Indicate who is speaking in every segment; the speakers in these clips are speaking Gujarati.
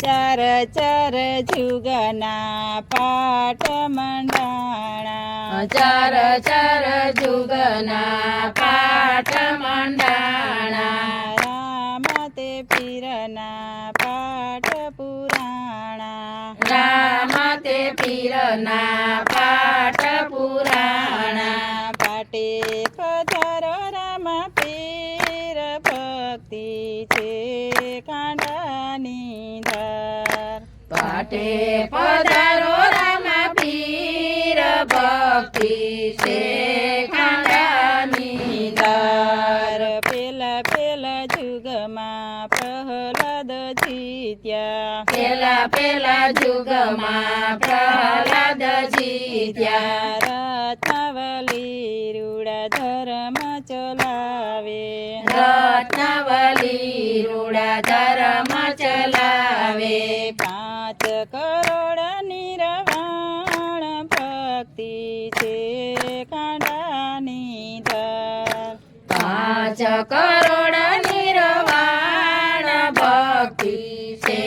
Speaker 1: ચાર ચાર જુગના પાટ મંડાણા,
Speaker 2: ચાર ચાર જુગના પાઠ મંડાણા,
Speaker 1: રામ તે પીરના પાઠ પુરાણા,
Speaker 2: રામ તે પીરના પાઠ પુરાણા,
Speaker 1: પાટે પધારો રામ પીર ભક્તિ છે કાંડાની ધાર,
Speaker 2: પાટે પધારો રામ પીર ભક્તિ છે ખાંડાની ધાર.
Speaker 1: પેલા પેલા જુગમાં પ્રહલાદ જીત્યા,
Speaker 2: પેલા પેલા જુગમાં પ્રહલાદ જીત્યા,
Speaker 1: રત્નાવલી રૂડા ધર્મ ચલાવે,
Speaker 2: રત્નાવલી રૂડા ધર્મ ચલાવે,
Speaker 1: 5 કરોડ નિર્વાણ ભક્તિ છે કાંડાની ધાર,
Speaker 2: 5 કરોડ નિર્વાણ ભક્તિ છે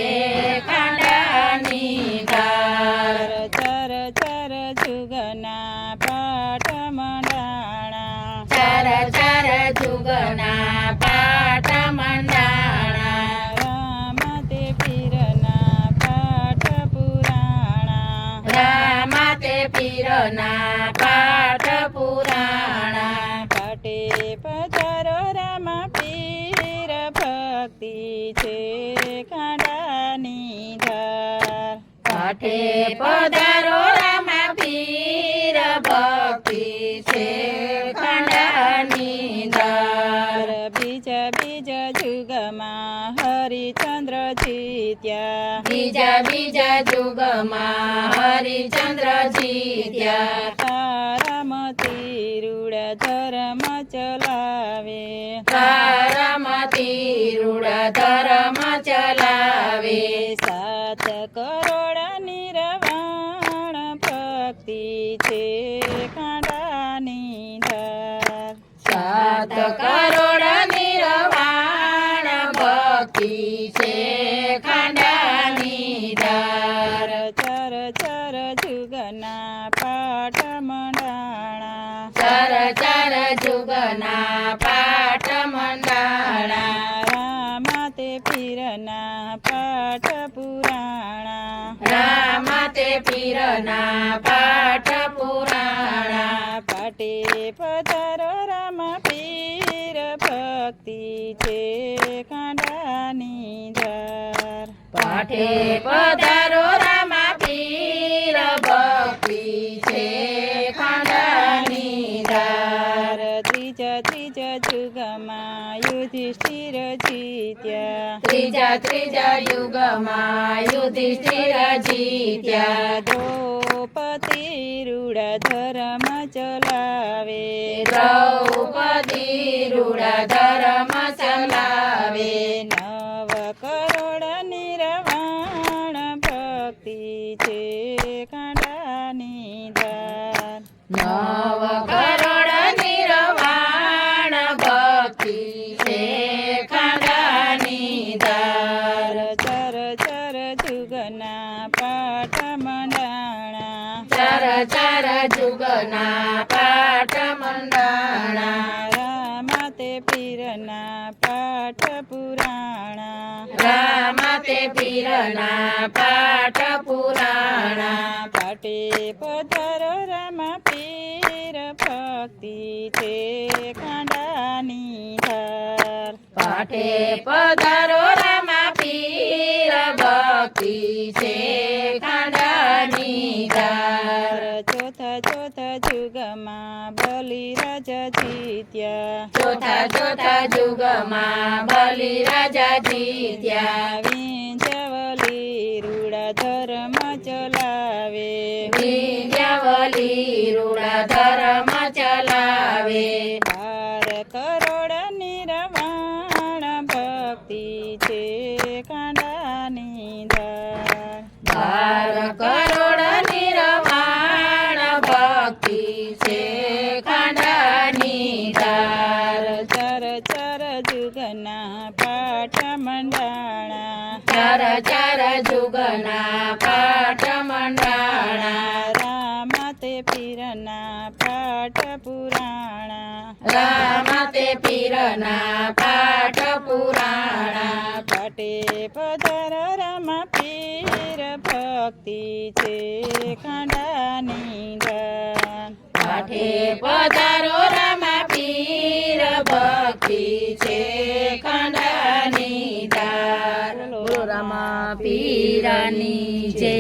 Speaker 2: ખાંડાની ધાર.
Speaker 1: ચાર ચાર જુગના પાઠ મંડાણા,
Speaker 2: ચાર ચાર જુગના પાઠ મંડાણા,
Speaker 1: રામ તે પીરના પાઠ પુરાણા,
Speaker 2: રામ તે પીરના પાઠ પુરાણા,
Speaker 1: પાટે પધારો રામ પીર ભક્તિ છે કાંડાની ધાર,
Speaker 2: પાઠે પધારો રામ પીર ભક્તિ છે ખાંડાની ધાર.
Speaker 1: બીજા બીજા જુગમાં હરિચંદ્ર જીત્યા,
Speaker 2: બીજા બીજા જુગમાં હરિચંદ્ર જીત્યા,
Speaker 1: તારામતી રૂડ ધર્મ ચલાવે,
Speaker 2: તારામતી રૂડ ધર્મ ચલાવે,
Speaker 1: 7 કરોડ નિર્વાણ ભક્તિ છે કાંડાની ધાર,
Speaker 2: 7 કરોડ નિર્વાણ ભક્તિ છે ખાંડાની ધાર.
Speaker 1: ચાર ચાર જુગના પાઠ મંડાણા,
Speaker 2: ચાર ચાર જુગના પાઠ મંડાણા,
Speaker 1: રામ તે પીરના પાઠ પુરાણા,
Speaker 2: રામ તે પીરના પાઠ પુરાણા,
Speaker 1: પાટે પધારો રામ પીર ભક્તિ છે કાંડાની ધાર,
Speaker 2: પાઠે પધારો રામ પીર ભક્તિ છે ખાંડાની ધાર.
Speaker 1: ત્રીજા ત્રીજા જુગમાં યુધિષ્ઠિર જીત્યા,
Speaker 2: ત્રીજા યુગમાં યુધિષ્ઠિર જીત્યા,
Speaker 1: દ્રૌપદી રૂડા ધર્મ ચલાવે,
Speaker 2: દ્રૌપદી રૂડા ધર્મ ચલાવે,
Speaker 1: 9 કરોડ નિર્વાણ ભક્તિ છે કાંડાની ધાર,
Speaker 2: 9 કરોડ નિર્વાણ ભક્તિ છે ખાંડાની ધાર.
Speaker 1: ચાર ચાર જુગના પાઠ મંડાણા,
Speaker 2: ચાર ચાર જુગના પાઠ મંડાણા,
Speaker 1: રામ તે પીરના પાઠ પુરાણા,
Speaker 2: રામ તે પીરના પાઠ પુરાણા,
Speaker 1: પાટે પધારો રામ પીર ભક્તિ છે કાંડાની ધાર,
Speaker 2: પાઠે પધારો રામ પીર ભક્તિ છે ખાંડાની ધાર.
Speaker 1: ચોથા ચોથા જુગમાં બલિ રાજા જીત્યા,
Speaker 2: ચોથા જુગમાં બલિ રાજા જીત્યા,
Speaker 1: વિંધ્યાવલી રૂડા ધર્મ ચલાવે,
Speaker 2: વિંધ્યાવલી રૂડા ધર્મ ચલાવે,
Speaker 1: 12 કરોડ નિર્વાણ ભક્તિ છે કાંડાની ધાર,
Speaker 2: 12 કરોડ નિર્વાણ ભક્તિ છે ખાંડાની ધાર.
Speaker 1: ચાર ચાર જુગના પાઠ મંડાણા
Speaker 2: ચાર ચાર જુગના પાઠ મંડાણા
Speaker 1: રામ તે પીરના પાઠ પુરાણા
Speaker 2: રામ તે પીરના પાઠ પુરાણા
Speaker 1: પાટે પધાર રામ પીર ભક્તિ છે ખાંડાની ધન
Speaker 2: પાઠે પધારો રામ પીર ભક્તિ છે ખંડાની દાર બોલો રામ પીરની જય